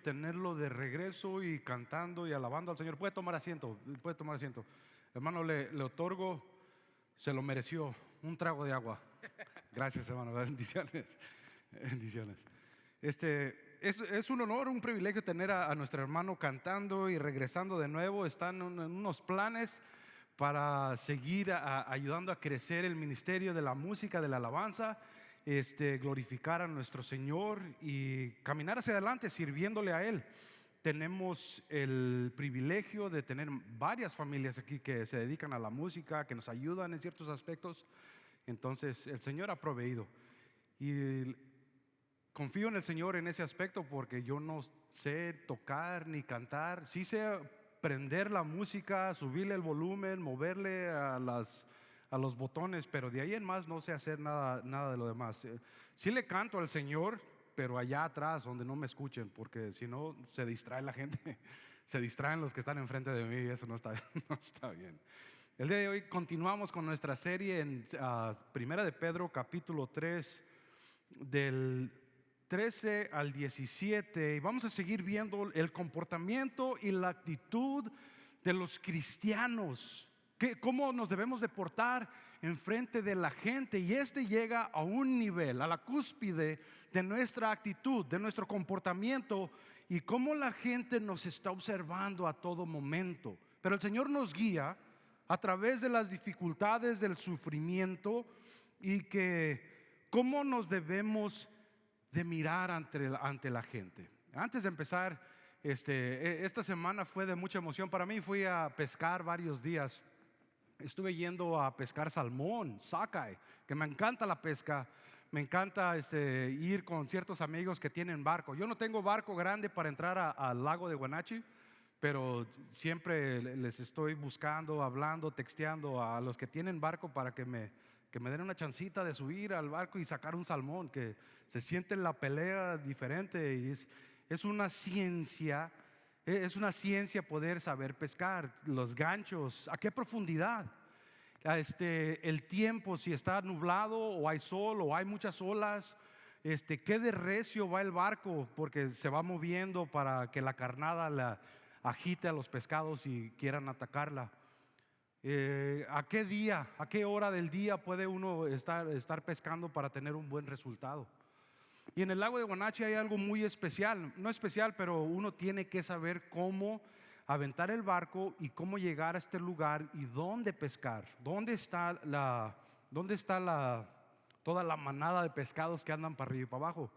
tenerlo de regreso y cantando y alabando al Señor. Puede tomar asiento, puede tomar asiento. Hermano, le otorgo, se lo mereció, un trago de agua. Gracias, hermano, bendiciones. Bendiciones. Es un honor, un privilegio tener a nuestro hermano cantando y regresando de nuevo. Están en unos planes para seguir ayudando a crecer el ministerio de la música, de la alabanza, glorificar a nuestro Señor y caminar hacia adelante sirviéndole a Él. Tenemos el privilegio de tener varias familias aquí que se dedican a la música, que nos ayudan en ciertos aspectos. Entonces el Señor ha proveído y confío en el Señor en ese aspecto, porque yo no sé tocar ni cantar. Sí sé prender la música, subirle el volumen, moverle a los botones, pero de ahí en más no sé hacer nada de lo demás. Sí le canto al Señor, pero allá atrás donde no me escuchen, porque si no se distrae la gente, se distraen los que están enfrente de mí y eso no está, no está bien. El día de hoy continuamos con nuestra serie en Primera de Pedro capítulo 3 del 13 al 17, y vamos a seguir viendo el comportamiento y la actitud de los cristianos, cómo nos debemos de portar en frente de la gente. Y llega a un nivel, a la cúspide de nuestra actitud, de nuestro comportamiento, y cómo la gente nos está observando a todo momento. Pero el Señor nos guía a través de las dificultades, del sufrimiento, y que cómo nos debemos de mirar ante la gente. Antes de empezar, esta semana fue de mucha emoción para mí. Fui a pescar varios días. Estuve yendo a pescar salmón, sockeye, que me encanta la pesca. Me encanta ir con ciertos amigos que tienen barco. Yo no tengo barco grande para entrar al lago de Wenatchee, pero siempre les estoy buscando, hablando, texteando a los que tienen barco para que me den una chancita de subir al barco y sacar un salmón, que se siente la pelea diferente. Y es una ciencia, poder saber pescar, los ganchos, a qué profundidad, el tiempo, si está nublado o hay sol o hay muchas olas, qué de recio va el barco, porque se va moviendo para que la carnada la agite a los pescados y quieran atacarla. ¿A qué día, a qué hora del día puede uno estar pescando para tener un buen resultado? Y en el lago de Wenatchee hay algo muy especial, no especial, pero uno tiene que saber cómo aventar el barco y cómo llegar a este lugar y dónde pescar, dónde está toda la manada de pescados que andan para arriba y para abajo.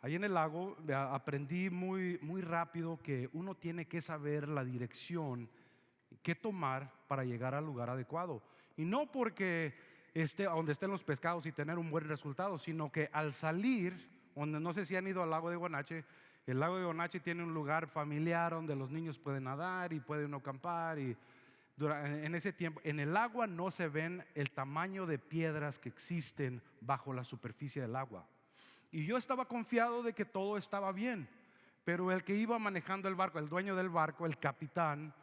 Ahí en el lago aprendí muy, muy rápido que uno tiene que saber la dirección que tomar para llegar al lugar adecuado. Y no porque esté donde estén los pescados y tener un buen resultado, sino que al salir, no sé si han ido al lago de Wenatchee. El lago de Wenatchee tiene un lugar familiar donde los niños pueden nadar y pueden acampar. Y en ese tiempo, en el agua no se ven el tamaño de piedras que existen bajo la superficie del agua. Y yo estaba confiado de que todo estaba bien, pero el que iba manejando el barco, el dueño del barco, el capitán,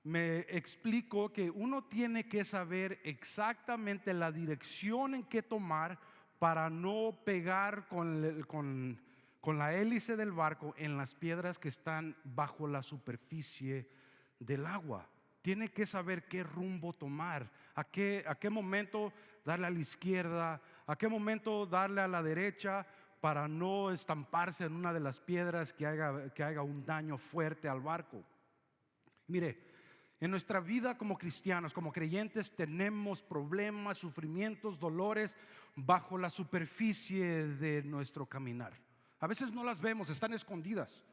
me explicó que uno tiene que saber exactamente la dirección en que tomar para no pegar con la hélice del barco en las piedras que están bajo la superficie del agua. Tiene que saber qué rumbo tomar, a qué momento darle a la izquierda, a qué momento darle a la derecha, para no estamparse en una de las piedras que haga un daño fuerte al barco. Mire, en nuestra vida como cristianos, como creyentes, tenemos problemas, sufrimientos, dolores bajo la superficie de nuestro caminar. A veces no las vemos, están escondidas.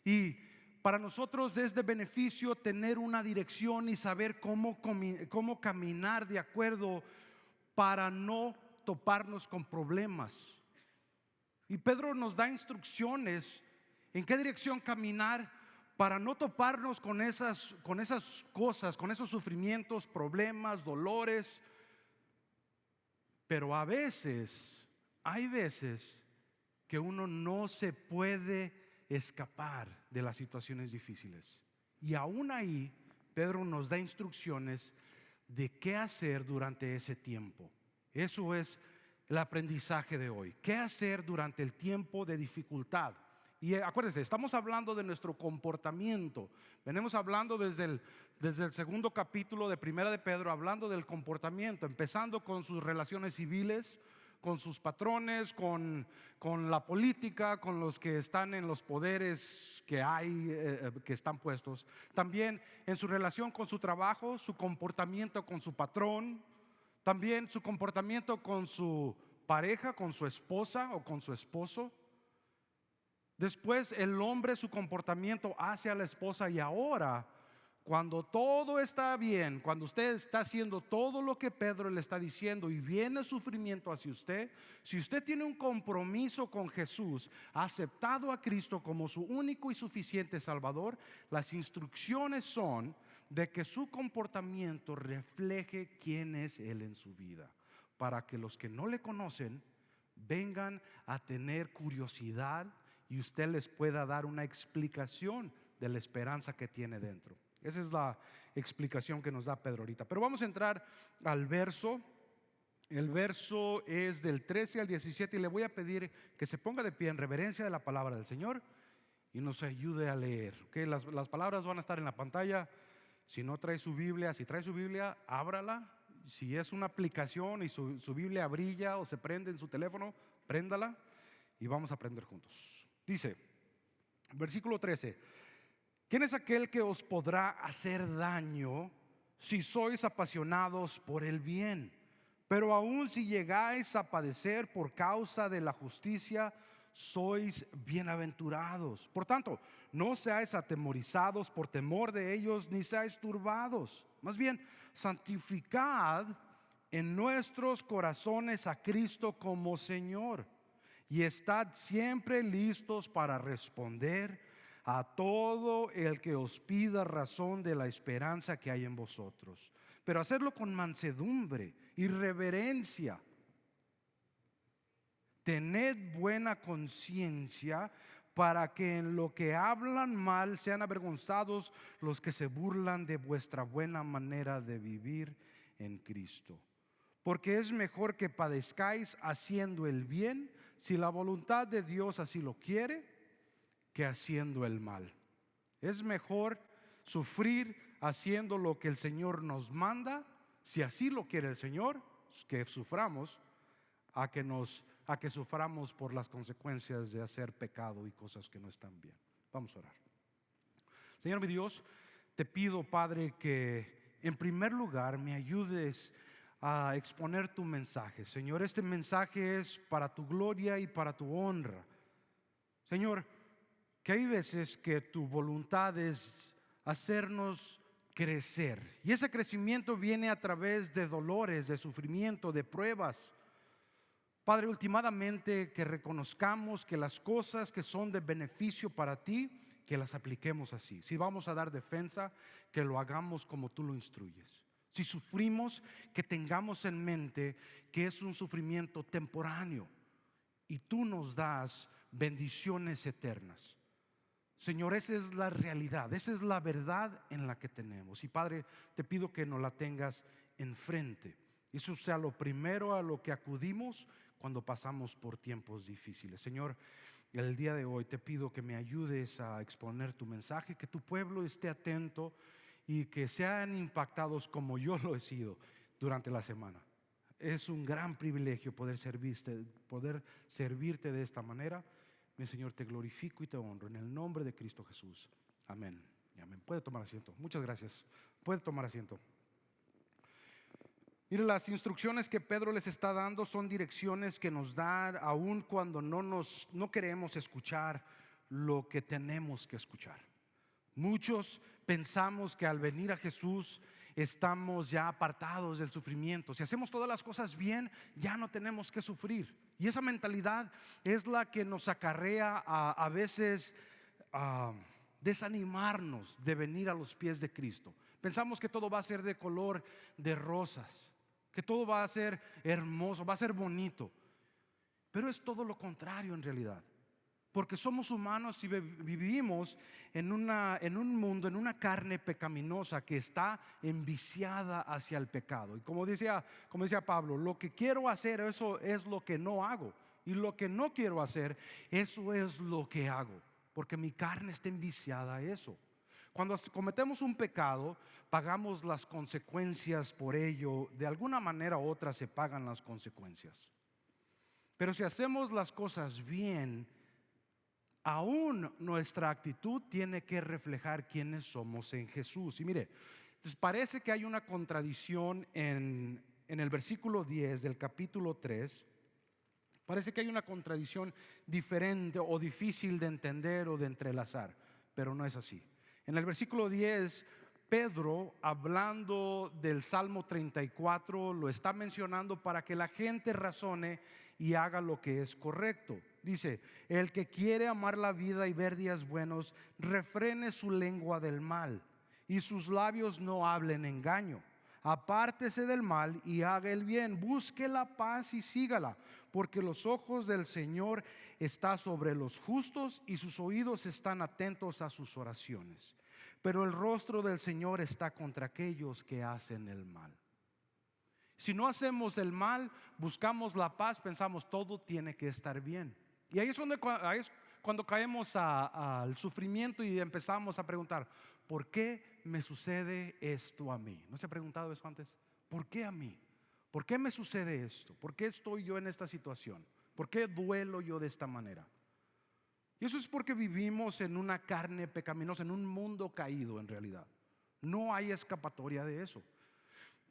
Y para nosotros es de beneficio tener una dirección y saber cómo caminar de acuerdo para no toparnos con problemas. Y Pedro nos da instrucciones en qué dirección caminar para no toparnos con esas cosas, con esos sufrimientos, problemas, dolores. Pero hay veces que uno no se puede escapar de las situaciones difíciles. Y aún ahí, Pedro nos da instrucciones de qué hacer durante ese tiempo. Eso es el aprendizaje de hoy. ¿Qué hacer durante el tiempo de dificultad? Y acuérdense, estamos hablando de nuestro comportamiento. Venimos hablando desde el segundo capítulo de Primera de Pedro, hablando del comportamiento, empezando con sus relaciones civiles, con sus patrones, con la política, con los que están en los poderes que hay, que están puestos. También en su relación con su trabajo, su comportamiento con su patrón, también su comportamiento con su pareja, con su esposa o con su esposo. Después el hombre, su comportamiento hacia la esposa. Y ahora, cuando todo está bien, cuando usted está haciendo todo lo que Pedro le está diciendo y viene el sufrimiento hacia usted, si usted tiene un compromiso con Jesús, ha aceptado a Cristo como su único y suficiente Salvador, las instrucciones son de que su comportamiento refleje quién es Él en su vida, para que los que no le conocen vengan a tener curiosidad y usted les pueda dar una explicación de la esperanza que tiene dentro. Esa es la explicación que nos da Pedro ahorita. Pero vamos a entrar al verso. El verso es del 13 al 17 y le voy a pedir que se ponga de pie en reverencia de la palabra del Señor y nos ayude a leer. ¿Okay? Las palabras van a estar en la pantalla. Si no trae su Biblia, si trae su Biblia, ábrala. Si es una aplicación y su Biblia brilla o se prende en su teléfono, préndala y vamos a aprender juntos. Dice, versículo 13: ¿quién es aquel que os podrá hacer daño si sois apasionados por el bien? Pero aún si llegáis a padecer por causa de la justicia, sois bienaventurados. Por tanto, no seáis atemorizados por temor de ellos, ni seáis turbados. Más bien, santificad en nuestros corazones a Cristo como Señor, y estad siempre listos para responder a todo el que os pida razón de la esperanza que hay en vosotros, pero hacerlo con mansedumbre y reverencia. Tened buena conciencia, para que en lo que hablan mal sean avergonzados los que se burlan de vuestra buena manera de vivir en Cristo. Porque es mejor que padezcáis haciendo el bien, si la voluntad de Dios así lo quiere, que haciendo el mal. Es mejor sufrir haciendo lo que el Señor nos manda, si así lo quiere el Señor, que suframos, a que suframos por las consecuencias de hacer pecado y cosas que no están bien. Vamos a orar. Señor mi Dios, te pido, Padre, que en primer lugar me ayudes a exponer tu mensaje. Señor, este mensaje es para tu gloria y para tu honra. Señor, que hay veces que tu voluntad es hacernos crecer, y ese crecimiento viene a través de dolores, de sufrimiento, de pruebas. Padre, últimamente que reconozcamos que las cosas que son de beneficio para ti, que las apliquemos así. Si vamos a dar defensa, que lo hagamos como tú lo instruyes. Si sufrimos, que tengamos en mente que es un sufrimiento temporáneo y tú nos das bendiciones eternas. Señor, esa es la realidad, esa es la verdad en la que tenemos. Y Padre, te pido que nos la tengas enfrente. Eso sea lo primero a lo que acudimos cuando pasamos por tiempos difíciles. Señor, el día de hoy te pido que me ayudes a exponer tu mensaje, que tu pueblo esté atento y que sean impactados como yo lo he sido durante la semana. Es un gran privilegio poder servirte de esta manera. Mi Señor, te glorifico y te honro en el nombre de Cristo Jesús. Amén y amén. Puede tomar asiento. Muchas gracias. Puede tomar asiento. Mire, las instrucciones que Pedro les está dando son direcciones que nos da aun cuando no queremos escuchar lo que tenemos que escuchar. Muchos pensamos que al venir a Jesús estamos ya apartados del sufrimiento. Si hacemos todas las cosas bien, ya no tenemos que sufrir. Y esa mentalidad es la que nos acarrea a veces a desanimarnos de venir a los pies de Cristo. Pensamos que todo va a ser de color de rosas, que todo va a ser hermoso, va a ser bonito. Pero es todo lo contrario en realidad. Porque somos humanos y vivimos en un mundo, en una carne pecaminosa que está enviciada hacia el pecado. Y como decía Pablo, lo que quiero hacer, eso es lo que no hago. y lo que no quiero hacer, eso es lo que hago, porque mi carne está enviciada a eso. Cuando cometemos un pecado, pagamos las consecuencias por ello. De alguna manera u otra se pagan las consecuencias. Pero si hacemos las cosas bien, aún nuestra actitud tiene que reflejar quiénes somos en Jesús. Y mire, entonces parece que hay una contradicción en el versículo 10 del capítulo 3. Parece que hay una contradicción diferente o difícil de entender o de entrelazar, pero no es así. En el versículo 10, Pedro, hablando del Salmo 34, lo está mencionando para que la gente razone y haga lo que es correcto. Dice: el que quiere amar la vida y ver días buenos, refrene su lengua del mal y sus labios no hablen engaño. Apártese del mal y haga el bien, busque la paz y sígala, porque los ojos del Señor están sobre los justos y sus oídos están atentos a sus oraciones. Pero el rostro del Señor está contra aquellos que hacen el mal. Si no hacemos el mal, buscamos la paz, pensamos todo tiene que estar bien. Y ahí es cuando caemos al sufrimiento y empezamos a preguntar: ¿por qué me sucede esto a mí? ¿No se ha preguntado eso antes? ¿Por qué a mí? ¿Por qué me sucede esto? ¿Por qué estoy yo en esta situación? ¿Por qué duelo yo de esta manera? Y eso es porque vivimos en una carne pecaminosa, en un mundo caído en realidad. No hay escapatoria de eso.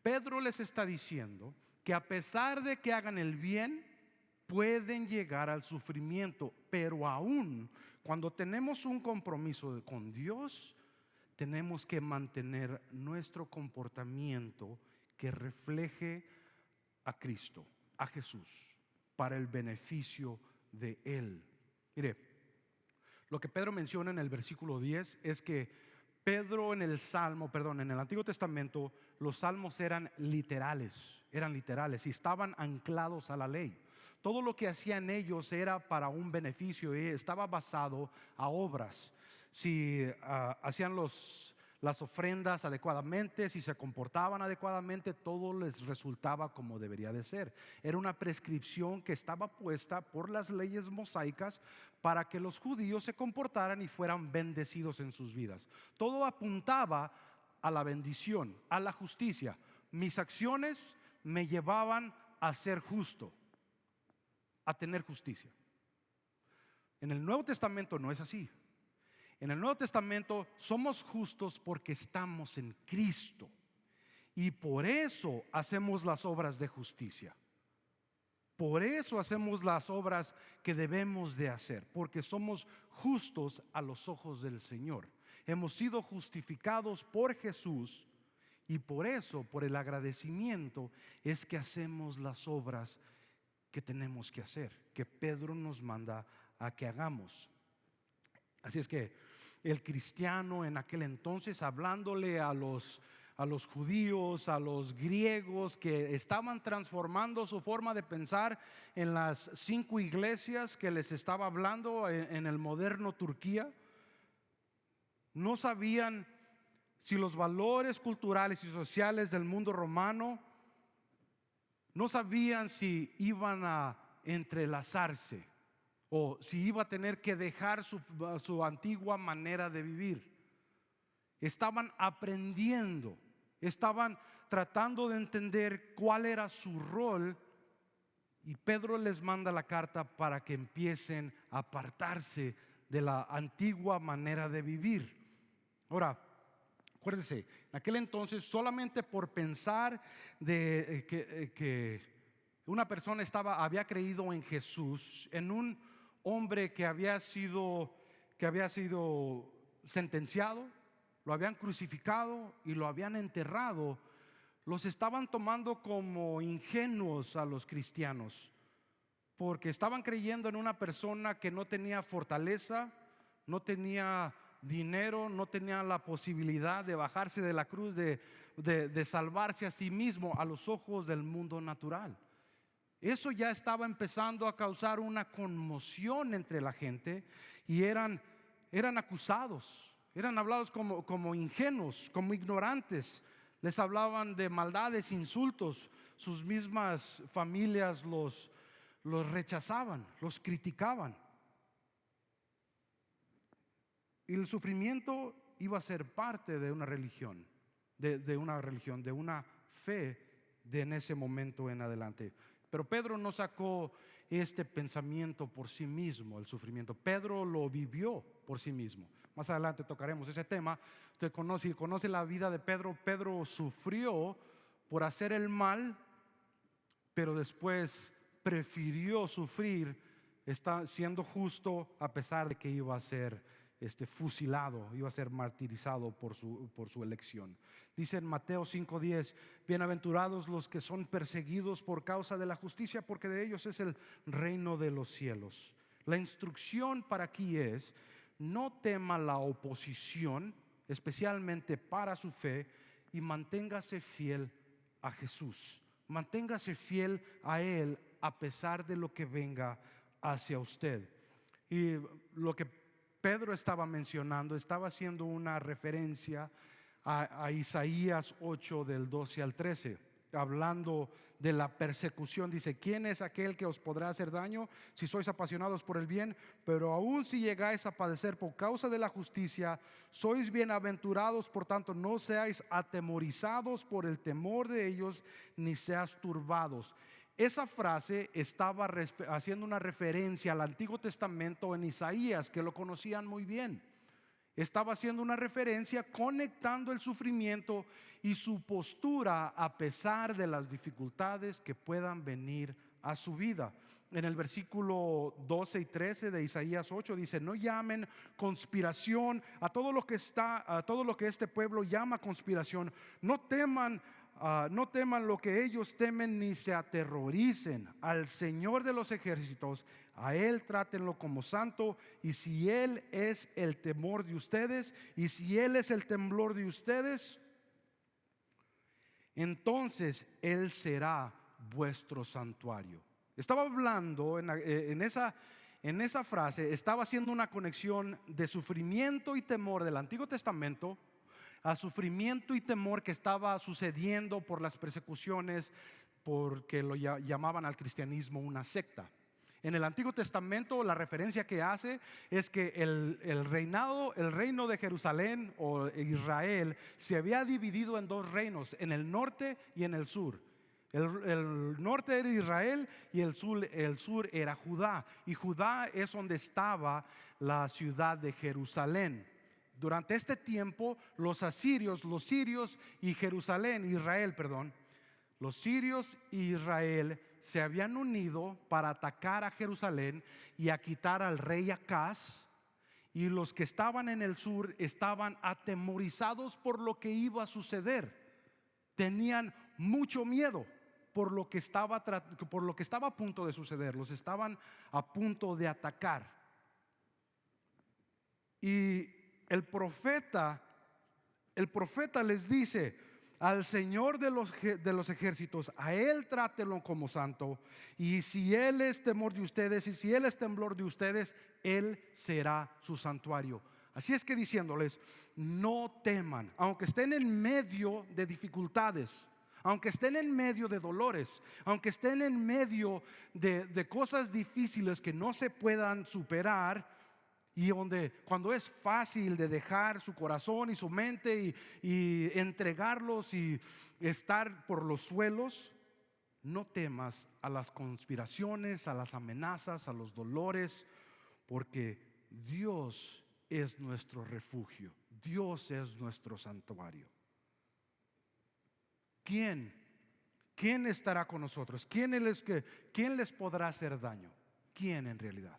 Pedro les está diciendo que a pesar de que hagan el bien, pueden llegar al sufrimiento, pero aún cuando tenemos un compromiso con Dios, tenemos que mantener nuestro comportamiento que refleje a Cristo, a Jesús, para el beneficio de Él. Mire, lo que Pedro menciona en el versículo 10 es que Pedro en el Antiguo Testamento, los salmos eran literales y estaban anclados a la ley. Todo lo que hacían ellos era para un beneficio y estaba basado a obras. Si hacían las ofrendas adecuadamente, si se comportaban adecuadamente, todo les resultaba como debería de ser. Era una prescripción que estaba puesta por las leyes mosaicas para que los judíos se comportaran y fueran bendecidos en sus vidas. Todo apuntaba a la bendición, a la justicia. Mis acciones me llevaban a ser justo, a tener justicia. En el Nuevo Testamento no es así. En el Nuevo Testamento somos justos porque estamos en Cristo y por eso hacemos las obras de justicia. Por eso hacemos las obras que debemos de hacer, porque somos justos a los ojos del Señor. Hemos sido justificados por Jesús y por eso, por el agradecimiento, es que hacemos las obras que tenemos que hacer, que Pedro nos manda a que hagamos. Así es que el cristiano en aquel entonces, hablándole a los judíos, a los griegos que estaban transformando su forma de pensar en las 5 iglesias que les estaba hablando en el moderno Turquía, no sabían si los valores culturales y sociales del mundo romano, no sabían si iban a entrelazarse o si iba a tener que dejar su antigua manera de vivir. Estaban aprendiendo, estaban tratando de entender cuál era su rol, y Pedro les manda la carta para que empiecen a apartarse de la antigua manera de vivir. Ahora, acuérdense, en aquel entonces solamente por pensar de que una persona había creído en Jesús, en un hombre que había sido sentenciado, lo habían crucificado y lo habían enterrado, los estaban tomando como ingenuos a los cristianos, porque estaban creyendo en una persona que no tenía fortaleza, no tenía dinero, no tenía la posibilidad de bajarse de la cruz, de salvarse a sí mismo a los ojos del mundo natural. Eso ya estaba empezando a causar una conmoción entre la gente y eran acusados, eran hablados como ingenuos, como ignorantes. Les hablaban de maldades, insultos. Sus mismas familias los rechazaban, los criticaban. Y el sufrimiento iba a ser parte de una religión, de una fe de en ese momento en adelante. Pero Pedro no sacó este pensamiento por sí mismo, el sufrimiento. Pedro lo vivió por sí mismo. Más adelante tocaremos ese tema. Usted conoce la vida de Pedro. Pedro sufrió por hacer el mal, pero después prefirió sufrir siendo justo, a pesar de que iba a ser fusilado, iba a ser martirizado por su elección. Dice en Mateo 5:10: bienaventurados los que son perseguidos por causa de la justicia, porque de ellos es el reino de los cielos. La instrucción para aquí es: no tema la oposición, especialmente para su fe, y manténgase fiel a Jesús. Manténgase fiel a Él a pesar de lo que venga hacia usted. Y lo que Pedro estaba mencionando, estaba haciendo una referencia a Isaías 8 del 12 al 13, hablando de la persecución. Dice: ¿quién es aquel que os podrá hacer daño si sois apasionados por el bien? Pero aún si llegáis a padecer por causa de la justicia, sois bienaventurados. Por tanto, no seáis atemorizados por el temor de ellos, ni seas turbados. Esa frase estaba haciendo una referencia al Antiguo Testamento en Isaías, que lo conocían muy bien. Estaba haciendo una referencia conectando el sufrimiento y su postura a pesar de las dificultades que puedan venir a su vida. En el versículo 12 y 13 de Isaías 8 dice: no llamen conspiración a todo lo que este pueblo llama conspiración. No teman lo que ellos temen, ni se aterroricen. Al Señor de los ejércitos, a Él trátenlo como santo. Y si Él es el temor de ustedes, y si Él es el temblor de ustedes, entonces Él será vuestro santuario. Estaba hablando en esa frase, estaba haciendo una conexión de sufrimiento y temor del Antiguo Testamento a sufrimiento y temor que estaba sucediendo por las persecuciones, porque lo llamaban al cristianismo una secta. En el Antiguo Testamento la referencia que hace es que el reino de Jerusalén o Israel se había dividido en dos reinos, en el norte y en el sur. El norte era Israel y el sur era Judá. Y Judá es donde estaba la ciudad de Jerusalén. Durante este tiempo los sirios y los sirios y Israel se habían unido para atacar a Jerusalén y a quitar al rey Acaz. Y los que estaban en el sur estaban atemorizados por lo que iba a suceder. Tenían mucho miedo por lo que estaba a punto de suceder. Los estaban a punto de atacar. Y el profeta les dice: al Señor de los ejércitos, a Él trátelo como santo. Y si Él es temor de ustedes, y si Él es temblor de ustedes, Él será su santuario. Así es que diciéndoles: no teman, aunque estén en medio de dificultades, aunque estén en medio de dolores, aunque estén en medio de cosas difíciles que no se puedan superar, y cuando es fácil de dejar su corazón y su mente y entregarlos y estar por los suelos, no temas a las conspiraciones, a las amenazas, a los dolores, porque Dios es nuestro refugio, Dios es nuestro santuario. ¿Quién estará con nosotros? ¿Quién les podrá hacer daño? ¿Quién en realidad?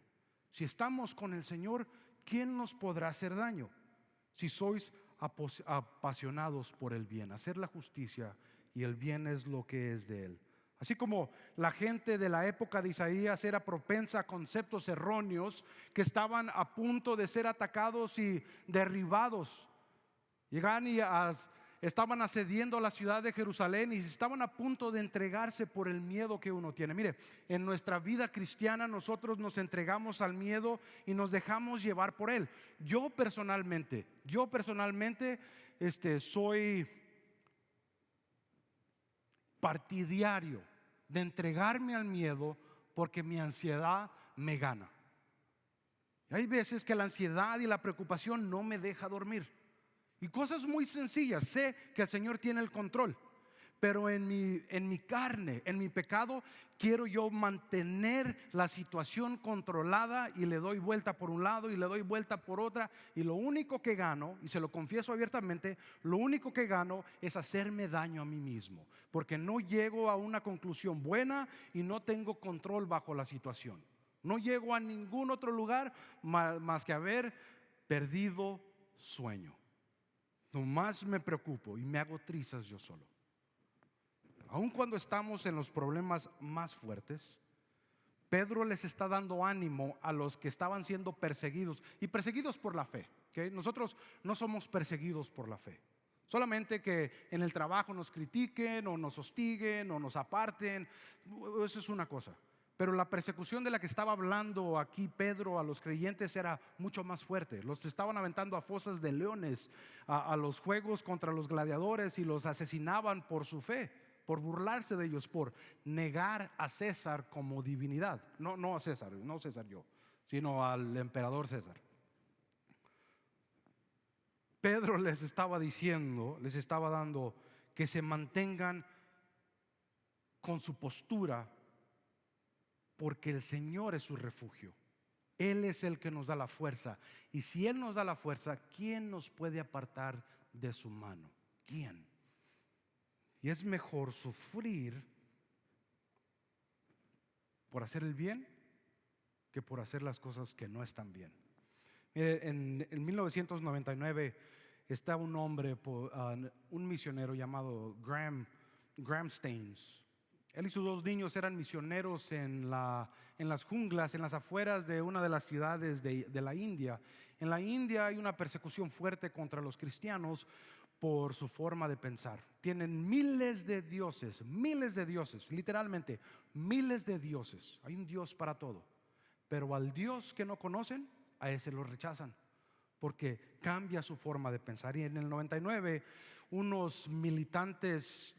Si estamos con el Señor, ¿quién nos podrá hacer daño? Si sois apasionados por el bien, hacer la justicia, y el bien es lo que es de Él. Así como la gente de la época de Isaías era propensa a conceptos erróneos que estaban a punto de ser atacados y derribados. Llegaban y estaban asediando la ciudad de Jerusalén y estaban a punto de entregarse por el miedo que uno tiene. Mire, en nuestra vida cristiana nosotros nos entregamos al miedo y nos dejamos llevar por él. Yo personalmente soy partidario de entregarme al miedo porque mi ansiedad me gana. Hay veces que la ansiedad y la preocupación no me deja dormir. Y cosas muy sencillas, sé que el Señor tiene el control, pero en mi carne, en mi pecado, quiero yo mantener la situación controlada y le doy vuelta por un lado y le doy vuelta por otra, y lo único que gano, y se lo confieso abiertamente, lo único que gano es hacerme daño a mí mismo, porque no llego a una conclusión buena y no tengo control bajo la situación. No llego a ningún otro lugar más que haber perdido sueño. Nomás me preocupo y me hago trizas yo solo. Aun cuando estamos en los problemas más fuertes, Pedro les está dando ánimo a los que estaban siendo perseguidos, y perseguidos por la fe, ¿okay? Nosotros no somos perseguidos por la fe. Solamente que en el trabajo nos critiquen o nos hostiguen o nos aparten, eso es una cosa. Pero la persecución de la que estaba hablando aquí Pedro a los creyentes era mucho más fuerte. Los estaban aventando a fosas de leones, a los juegos contra los gladiadores, y los asesinaban por su fe, por burlarse de ellos, por negar a César como divinidad. No a César, no César yo, sino al emperador César. Pedro les estaba diciendo, les estaba dando que se mantengan con su postura, porque el Señor es su refugio. Él es el que nos da la fuerza, y si Él nos da la fuerza, ¿quién nos puede apartar de su mano? ¿Quién? Y es mejor sufrir por hacer el bien que por hacer las cosas que no están bien. En 1999 está un hombre, un misionero llamado Graham Staines. Él y sus dos niños eran misioneros en las junglas, en las afueras de una de las ciudades de la India. En la India hay una persecución fuerte contra los cristianos por su forma de pensar. Tienen miles de dioses, literalmente miles de dioses. Hay un Dios para todo, pero al Dios que no conocen, a ese lo rechazan, porque cambia su forma de pensar. Y en el 99 unos militantes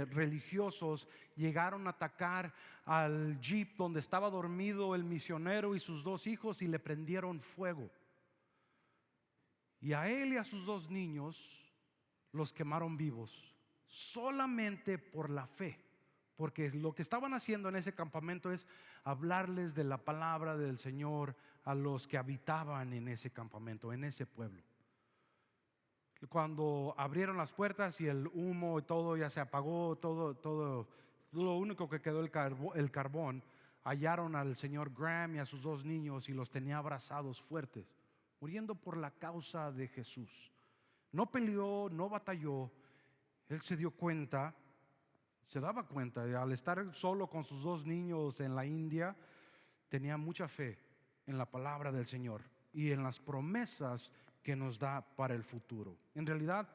religiosos llegaron a atacar al jeep donde estaba dormido el misionero y sus dos hijos, y le prendieron fuego. Y a él y a sus dos niños los quemaron vivos, solamente por la fe, porque lo que estaban haciendo en ese campamento es hablarles de la palabra del Señor a los que habitaban en ese campamento, en ese pueblo. Cuando abrieron las puertas y el humo y todo ya se apagó, todo, lo único que quedó el carbón, hallaron al señor Graham y a sus dos niños, y los tenía abrazados fuertes, muriendo por la causa de Jesús. No peleó, no batalló. Él se daba cuenta, y al estar solo con sus dos niños en la India, tenía mucha fe en la palabra del Señor y en las promesas que nos da para el futuro. En realidad,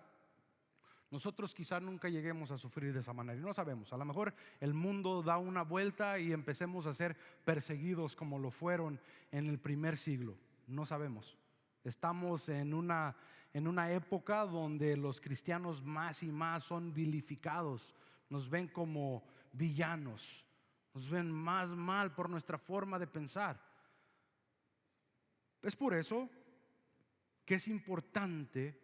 nosotros quizá nunca lleguemos a sufrir de esa manera, y no sabemos. A lo mejor el mundo da una vuelta y empecemos a ser perseguidos como lo fueron en el primer siglo. No sabemos. Estamos en una época donde los cristianos más y más son vilificados. Nos ven como villanos, nos ven más mal por nuestra forma de pensar. Es por eso que es importante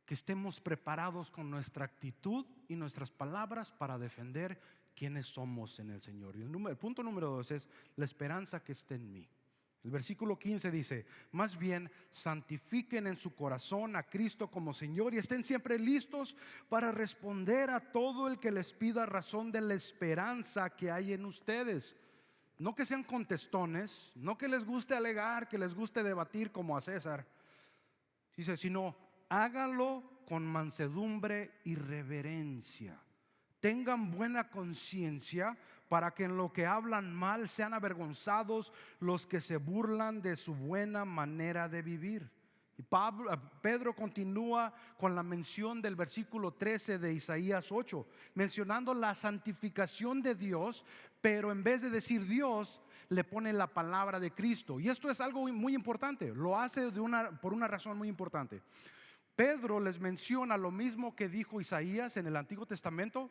que estemos preparados con nuestra actitud y nuestras palabras para defender quienes somos en el Señor. Y el punto número 2 es la esperanza que está en mí. El versículo 15 dice: más bien santifiquen en su corazón a Cristo como Señor, y estén siempre listos para responder a todo el que les pida razón de la esperanza que hay en ustedes. No que sean contestones, no que les guste alegar, que les guste debatir como a César, dice, sino háganlo con mansedumbre y reverencia. Tengan buena conciencia, para que en lo que hablan mal sean avergonzados los que se burlan de su buena manera de vivir. Y Pedro continúa con la mención del versículo 13 de Isaías 8, mencionando la santificación de Dios, pero en vez de decir Dios, le pone la palabra de Cristo. Y esto es algo muy importante, lo hace por una razón muy importante. Pedro les menciona lo mismo que dijo Isaías en el Antiguo Testamento,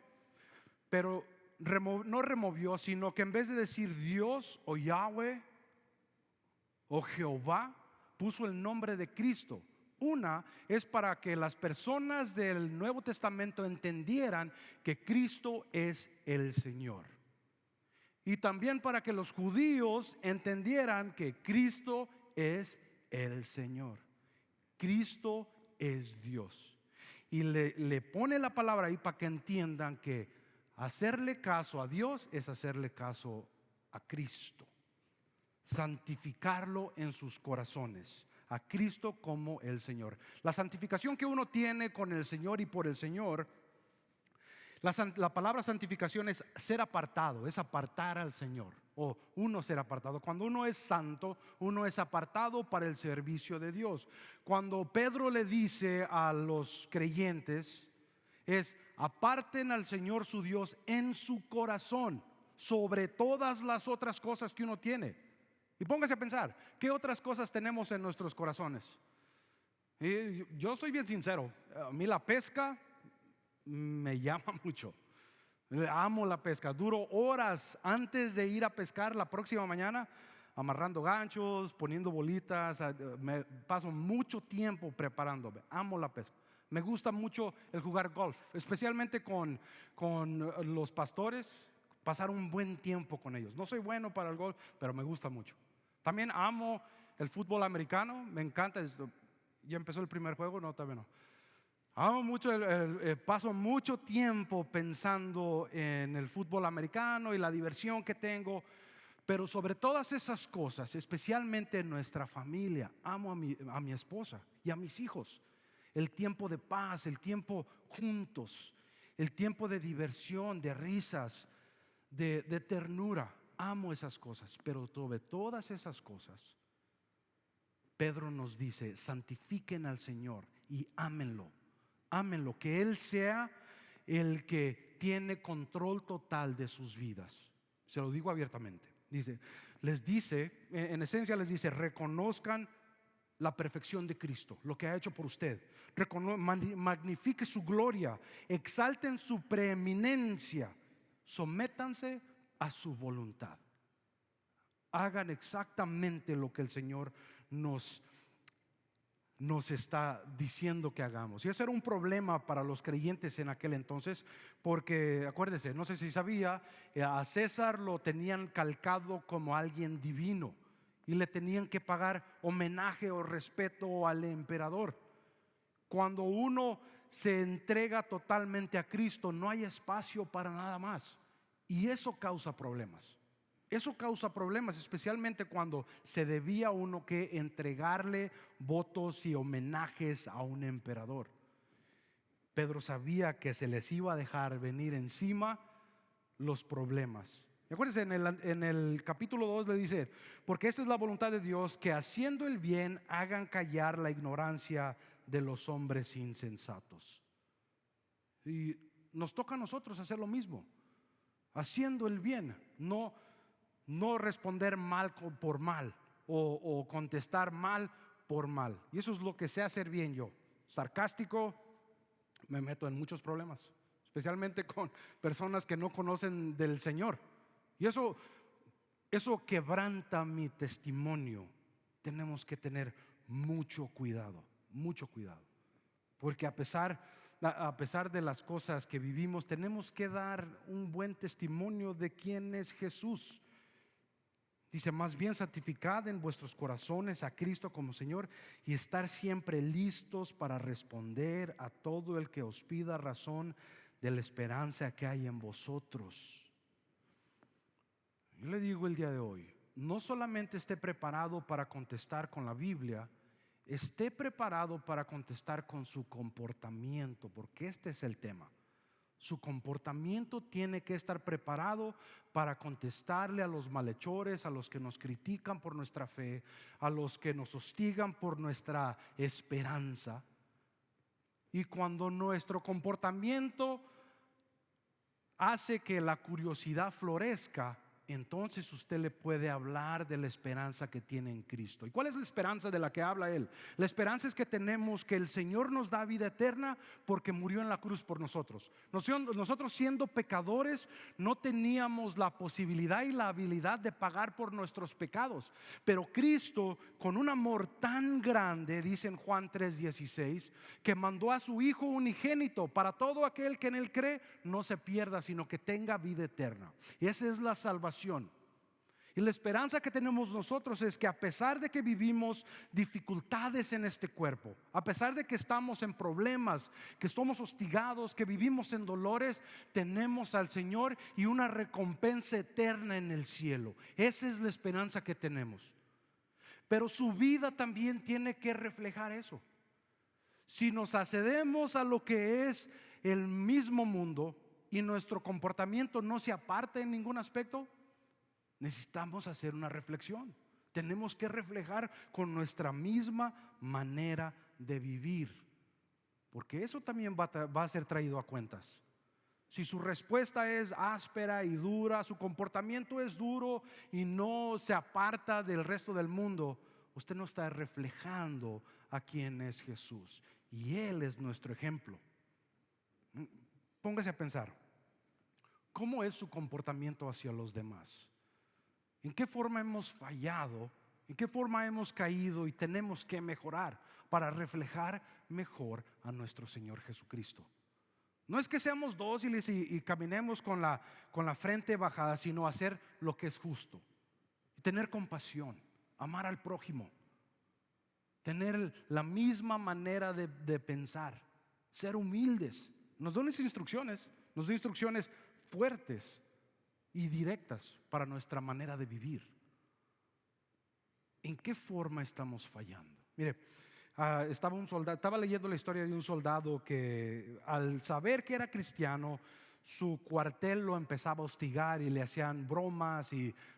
pero no removió, sino que en vez de decir Dios o Yahweh o Jehová, puso el nombre de Cristo. Una es para que las personas del Nuevo Testamento entendieran que Cristo es el Señor. Y también para que los judíos entendieran que Cristo es el Señor. Cristo es Dios. Y le pone la palabra ahí para que entiendan que hacerle caso a Dios es hacerle caso a Cristo. Santificarlo en sus corazones, a Cristo como el Señor. La santificación que uno tiene con el Señor y por el Señor, la palabra santificación es ser apartado, es apartar al Señor, o uno ser apartado. Cuando uno es santo, uno es apartado para el servicio de Dios. Cuando Pedro le dice a los creyentes, es aparten al Señor su Dios en su corazón sobre todas las otras cosas que uno tiene. Y póngase a pensar, ¿qué otras cosas tenemos en nuestros corazones? Y yo soy bien sincero, a mí la pesca me llama mucho. Amo la pesca, duro horas antes de ir a pescar la próxima mañana, amarrando ganchos, poniendo bolitas, me paso mucho tiempo preparándome. Amo la pesca. Me gusta mucho el jugar golf, especialmente con los pastores, pasar un buen tiempo con ellos. No soy bueno para el golf, pero me gusta mucho. También amo el fútbol americano, me encanta. ¿Ya empezó el primer juego? No, todavía no. Amo mucho, paso mucho tiempo pensando en el fútbol americano y la diversión que tengo. Pero sobre todas esas cosas, especialmente en nuestra familia, amo a mi esposa y a mis hijos. El tiempo de paz, el tiempo juntos, el tiempo de diversión, de risas, de ternura. Amo esas cosas, pero sobre todas esas cosas, Pedro nos dice: santifiquen al Señor y ámenlo. Ámenlo, que Él sea el que tiene control total de sus vidas. Se lo digo abiertamente. Les dice, en esencia les dice: reconozcan la perfección de Cristo, lo que ha hecho por usted. Magnifique su gloria, exalten su preeminencia, sométanse a su voluntad. Hagan exactamente lo que el Señor nos está diciendo que hagamos. Y eso era un problema para los creyentes en aquel entonces, porque acuérdese, no sé si sabía, a César lo tenían calcado como alguien divino y le tenían que pagar homenaje o respeto al emperador. Cuando uno se entrega totalmente a Cristo, no hay espacio para nada más, y eso causa problemas. Eso causa problemas, especialmente cuando se debía uno que entregarle votos y homenajes a un emperador. Pedro sabía que se les iba a dejar venir encima los problemas. Acuérdense, en el capítulo 2 le dice: porque esta es la voluntad de Dios, que haciendo el bien hagan callar la ignorancia de los hombres insensatos. Y nos toca a nosotros hacer lo mismo, haciendo el bien, no responder mal por mal o contestar mal por mal. Y eso es lo que sé hacer bien yo. Sarcástico, me meto en muchos problemas, especialmente con personas que no conocen del Señor. Y eso quebranta mi testimonio. Tenemos que tener mucho cuidado, porque a pesar de las cosas que vivimos, tenemos que dar un buen testimonio de quién es Jesús. Dice: más bien santificad en vuestros corazones a Cristo como Señor, y estar siempre listos para responder a todo el que os pida razón de la esperanza que hay en vosotros. Yo le digo el día de hoy: no solamente esté preparado para contestar con la Biblia, esté preparado para contestar con su comportamiento, porque este es el tema. Su comportamiento tiene que estar preparado para contestarle a los malhechores, a los que nos critican por nuestra fe, a los que nos hostigan por nuestra esperanza. Y cuando nuestro comportamiento hace que la curiosidad florezca, entonces usted le puede hablar de la esperanza que tiene en Cristo. ¿Y cuál es la esperanza de la que habla él? La esperanza es que tenemos que el Señor nos da vida eterna porque murió en la cruz por nosotros. Nosotros siendo pecadores no teníamos la posibilidad y la habilidad de pagar por nuestros pecados, pero Cristo, con un amor tan grande, dice en Juan 3:16, que mandó a su Hijo unigénito para todo aquel que en él cree no se pierda, sino que tenga vida eterna. Y esa es la salvación. Y la esperanza que tenemos nosotros es que a pesar de que vivimos dificultades en este cuerpo, a pesar de que estamos en problemas, que estamos hostigados, que vivimos en dolores, tenemos al Señor y una recompensa eterna en el cielo. Esa es la esperanza que tenemos. Pero su vida también tiene que reflejar eso. Si nos accedemos a lo que es el mismo mundo y nuestro comportamiento no se aparta en ningún aspecto, necesitamos hacer una reflexión. Tenemos que reflejar con nuestra misma manera de vivir, porque eso también va a ser traído a cuentas. Si su respuesta es áspera y dura, su comportamiento es duro y no se aparta del resto del mundo, usted no está reflejando a quién es Jesús, y Él es nuestro ejemplo. Póngase a pensar, ¿cómo es su comportamiento hacia los demás? ¿En qué forma hemos fallado? ¿En qué forma hemos caído y tenemos que mejorar para reflejar mejor a nuestro Señor Jesucristo? No es que seamos dóciles y caminemos con la frente bajada, sino hacer lo que es justo, tener compasión, amar al prójimo, tener la misma manera de pensar, ser humildes. Nos da instrucciones fuertes y directas para nuestra manera de vivir. ¿En qué forma estamos fallando? Mire, estaba leyendo la historia de un soldado que al saber que era cristiano, su cuartel lo empezaba a hostigar y le hacían bromas,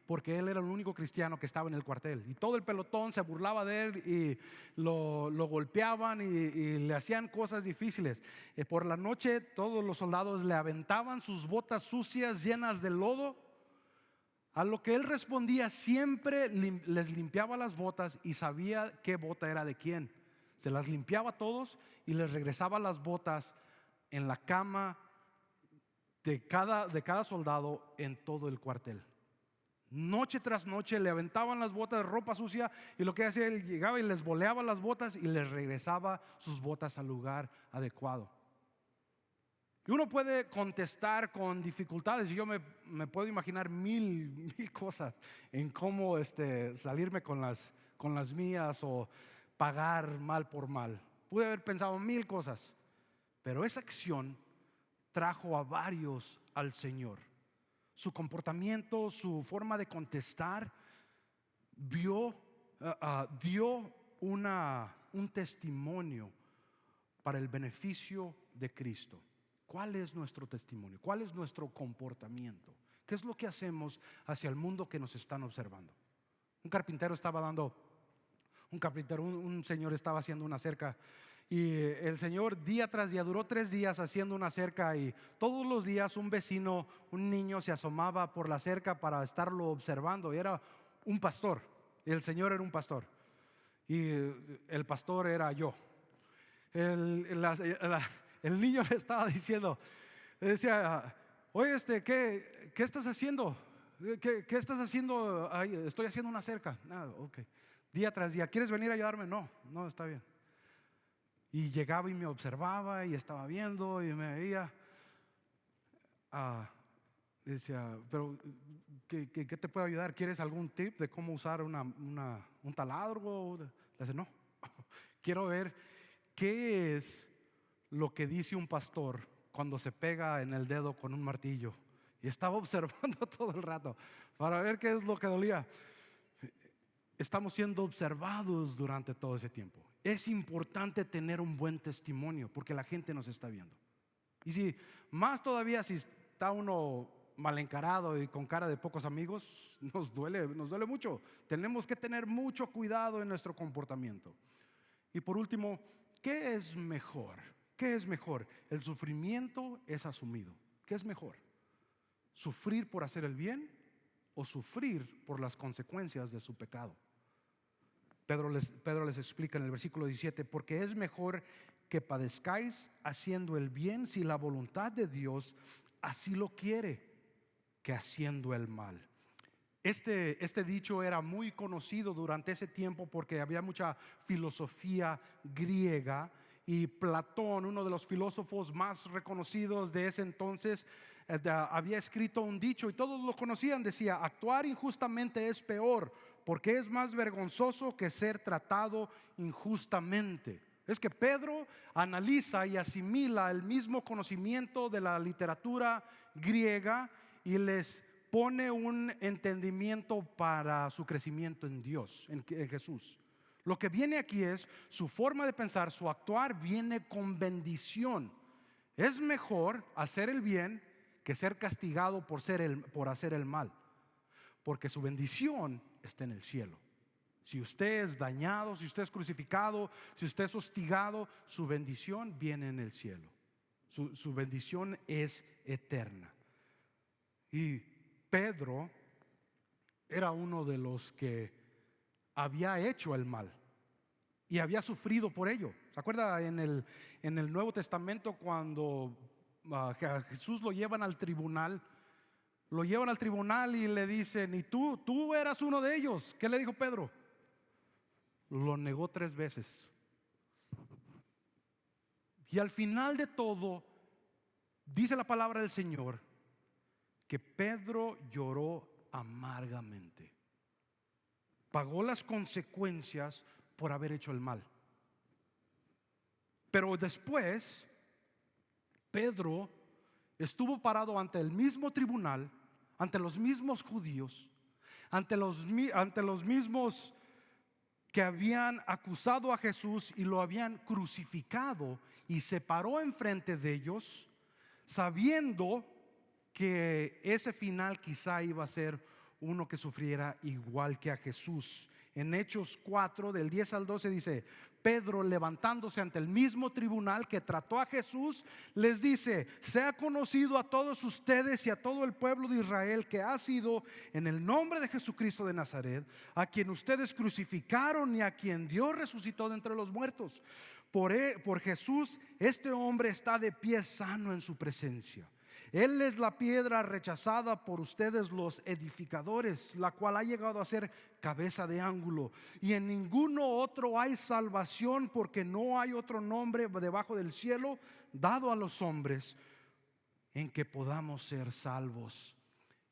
porque él era el único cristiano que estaba en el cuartel, y todo el pelotón se burlaba de él y lo golpeaban y le hacían cosas difíciles. Por la noche todos los soldados le aventaban sus botas sucias llenas de lodo, a lo que él respondía siempre les limpiaba las botas y sabía qué bota era de quién. Se las limpiaba a todos y les regresaba las botas en la cama de cada soldado en todo el cuartel. Noche tras noche le aventaban las botas de ropa sucia, y lo que hacía, él llegaba y les boleaba las botas y les regresaba sus botas al lugar adecuado. Y uno puede contestar con dificultades, y yo me puedo imaginar mil cosas en cómo salirme con las mías o pagar mal por mal. Pude haber pensado mil cosas, pero esa acción trajo a varios al Señor. Su comportamiento, su forma de contestar dio un testimonio para el beneficio de Cristo. ¿Cuál es nuestro testimonio? ¿Cuál es nuestro comportamiento? ¿Qué es lo que hacemos hacia el mundo que nos están observando? Un señor estaba haciendo una cerca, y el señor día tras día duró 3 días haciendo una cerca, y todos los días un vecino, un niño se asomaba por la cerca para estarlo observando, y era un pastor, y el señor era un pastor, y el pastor era yo. El niño le estaba diciendo, le decía: oye, ¿qué estás haciendo? ¿Qué estás haciendo? Ay, estoy haciendo una cerca. Ok. Día tras día, ¿quieres venir a ayudarme? No, está bien. Y llegaba y me observaba y estaba viendo y me veía. Decía: pero ¿qué te puedo ayudar? ¿Quieres algún tip de cómo usar un taladro? Le dice: no, quiero ver qué es lo que dice un pastor cuando se pega en el dedo con un martillo. Y estaba observando todo el rato para ver qué es lo que dolía. Estamos siendo observados durante todo ese tiempo. Es importante tener un buen testimonio porque la gente nos está viendo. Y más todavía si está uno mal encarado y con cara de pocos amigos, nos duele mucho. Tenemos que tener mucho cuidado en nuestro comportamiento. Y por último, ¿qué es mejor? ¿Qué es mejor? El sufrimiento es asumido. ¿Qué es mejor? ¿Sufrir por hacer el bien o sufrir por las consecuencias de su pecado. Pedro les explica en el versículo 17: porque es mejor que padezcáis haciendo el bien, si la voluntad de Dios así lo quiere, que haciendo el mal. Este dicho era muy conocido durante ese tiempo porque había mucha filosofía griega, y Platón, uno de los filósofos más reconocidos de ese entonces, había escrito un dicho y todos lo conocían. Decía: actuar injustamente es peor, porque es más vergonzoso que ser tratado injustamente. Es que Pedro analiza y asimila el mismo conocimiento de la literatura griega y les pone un entendimiento para su crecimiento en Dios, en Jesús. Lo que viene aquí es su forma de pensar, su actuar viene con bendición. Es mejor hacer el bien que ser castigado por hacer el mal, porque su bendición está en el cielo. Si usted es dañado, si usted es crucificado, si usted es hostigado, su bendición viene en el cielo. Su bendición es eterna. Y Pedro era uno de los que había hecho el mal y había sufrido por ello. ¿Se acuerda en el Nuevo Testamento cuando a Jesús lo llevan al tribunal? Lo llevan al tribunal y le dicen: y tú eras uno de ellos. ¿Qué le dijo Pedro? Lo negó 3 veces. Y al final de todo, dice la palabra del Señor que Pedro lloró amargamente. Pagó las consecuencias por haber hecho el mal. Pero después Pedro estuvo parado ante el mismo tribunal, ante los mismos judíos, ante los mismos que habían acusado a Jesús y lo habían crucificado, y se paró enfrente de ellos sabiendo que ese final quizá iba a ser uno que sufriera igual que a Jesús. En Hechos 4 del 10 al 12 dice: Pedro, levantándose ante el mismo tribunal que trató a Jesús, les dice: sea conocido a todos ustedes y a todo el pueblo de Israel que ha sido en el nombre de Jesucristo de Nazaret, a quien ustedes crucificaron y a quien Dios resucitó de entre los muertos. Por Jesús, este hombre está de pie sano en su presencia. Él es la piedra rechazada por ustedes los edificadores, la cual ha llegado a ser cabeza de ángulo. Y en ninguno otro hay salvación, porque no hay otro nombre debajo del cielo dado a los hombres en que podamos ser salvos.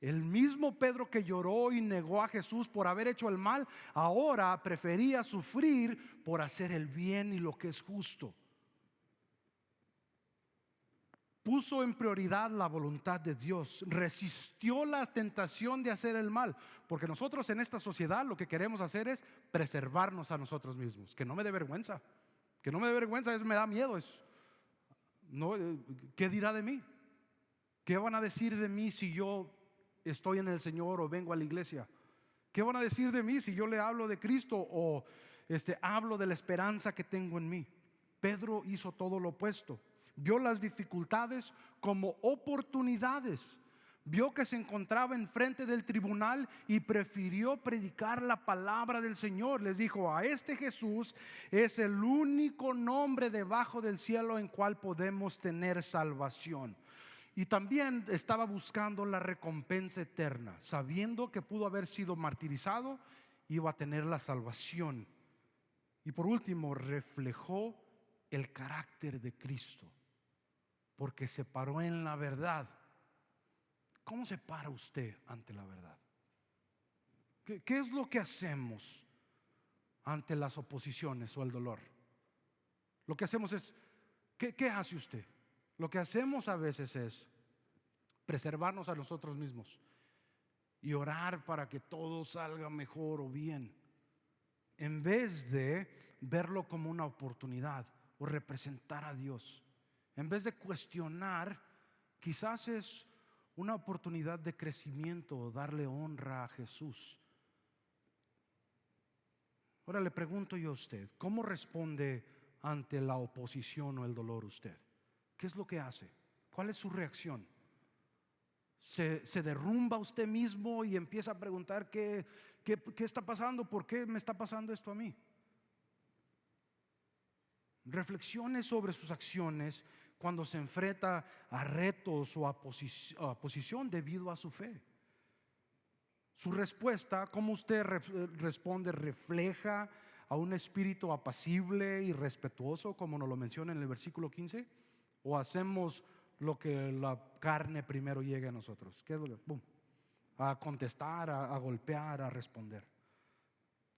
El mismo Pedro que lloró y negó a Jesús por haber hecho el mal, ahora prefería sufrir por hacer el bien y lo que es justo. Puso en prioridad la voluntad de Dios, resistió la tentación de hacer el mal, porque nosotros en esta sociedad lo que queremos hacer es preservarnos a nosotros mismos. Que no me dé vergüenza, eso me da miedo. ¿Qué dirá de mí? ¿Qué van a decir de mí si yo estoy en el Señor o vengo a la iglesia? ¿Qué van a decir de mí si yo le hablo de Cristo o hablo de la esperanza que tengo en mí? Pedro hizo todo lo opuesto. Vio las dificultades como oportunidades. Vio que se encontraba enfrente del tribunal y prefirió predicar la palabra del Señor. Les dijo: a este Jesús es el único nombre debajo del cielo en cual podemos tener salvación. Y también estaba buscando la recompensa eterna, sabiendo que pudo haber sido martirizado, iba a tener la salvación. Y por último, reflejó el carácter de Cristo, porque se paró en la verdad. ¿Cómo se para usted ante la verdad? ¿Qué es lo que hacemos ante las oposiciones o el dolor? Lo que hacemos es, ¿qué hace usted? Lo que hacemos a veces es preservarnos a nosotros mismos y orar para que todo salga mejor o bien, en vez de verlo como una oportunidad o representar a Dios. En vez de cuestionar, quizás es una oportunidad de crecimiento o darle honra a Jesús. Ahora le pregunto yo a usted: ¿cómo responde ante la oposición o el dolor usted? ¿Qué es lo que hace? ¿Cuál es su reacción? se derrumba usted mismo y empieza a preguntar qué está pasando, por qué me está pasando esto a mí. Reflexione sobre sus acciones cuando se enfrenta a retos o a oposición debido a su fe. Su respuesta, cómo usted responde, refleja a un espíritu apacible y respetuoso, como nos lo menciona en el versículo 15, o hacemos lo que la carne primero llegue a nosotros. ¿Qué es lo que? ¡Bum! A contestar, a golpear, a responder.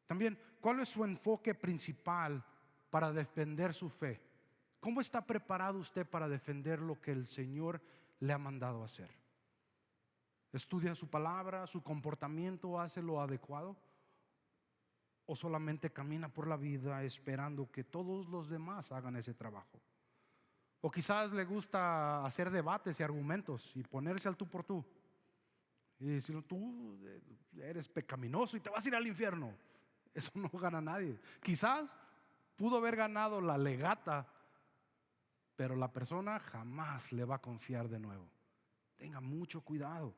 También, ¿cuál es su enfoque principal para defender su fe? ¿Cómo está preparado usted para defender lo que el Señor le ha mandado hacer? ¿Estudia su palabra, su comportamiento hace lo adecuado? ¿O solamente camina por la vida esperando que todos los demás hagan ese trabajo? O quizás le gusta hacer debates y argumentos y ponerse al tú por tú y decir, tú eres pecaminoso y te vas a ir al infierno. Eso no gana nadie. Quizás pudo haber ganado la legata, pero la persona jamás le va a confiar de nuevo. Tenga mucho cuidado.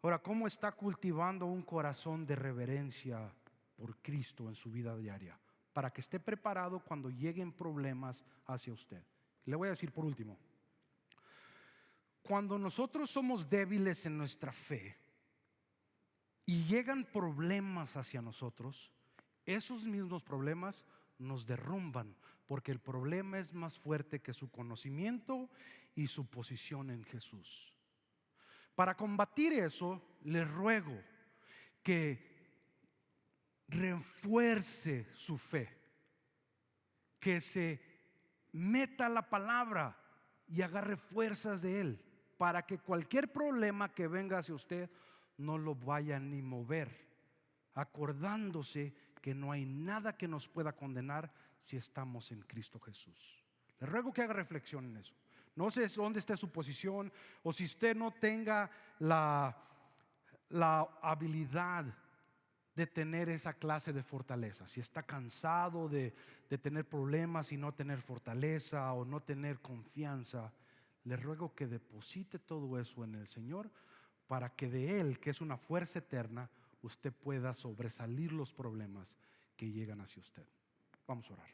Ahora, ¿cómo está cultivando un corazón de reverencia por Cristo en su vida diaria? Para que esté preparado cuando lleguen problemas hacia usted. Le voy a decir por último, cuando nosotros somos débiles en nuestra fe y llegan problemas hacia nosotros, esos mismos problemas nos derrumban, porque el problema es más fuerte que su conocimiento y su posición en Jesús. Para combatir eso, le ruego que refuerce su fe, que se meta a la palabra y agarre fuerzas de él, para que cualquier problema que venga hacia usted no lo vaya ni mover, acordándose que no hay nada que nos pueda condenar si estamos en Cristo Jesús. Le ruego que haga reflexión en eso. No sé dónde está su posición, o si usted no tenga la habilidad de tener esa clase de fortaleza. Si está cansado de tener problemas y no tener fortaleza o no tener confianza, le ruego que deposite todo eso en el Señor, para que de Él, que es una fuerza eterna, usted pueda sobresalir los problemas que llegan hacia usted. Vamos a orar.